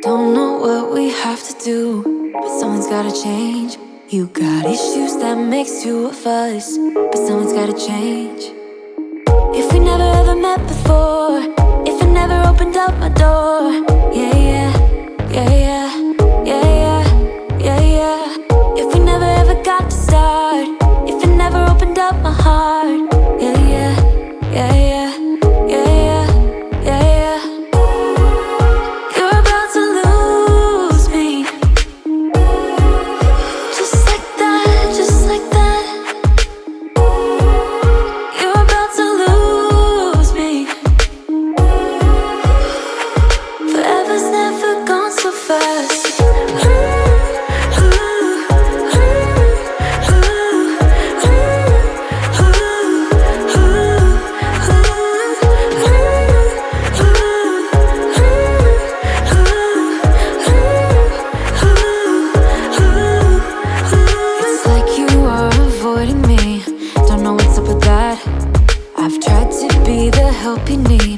Don't know what we have to do, but someone's gotta change. You got issues that makes you a fuss, but someone's gotta change. If we never ever met before, if I never opened up my door, yeah, yeah, yeah, yeah, yeah, yeah, yeah, yeah. If we never ever got to start, if I never opened up my heart, yeah, yeah, yeah, yeah, yeah, yeah, yeah, yeah. You're about to lose me, just like that, just like that. You're about to lose me. Forever's never gone so fast. It's like you are avoiding me. Don't know what's up with that. I've tried to be the help you need,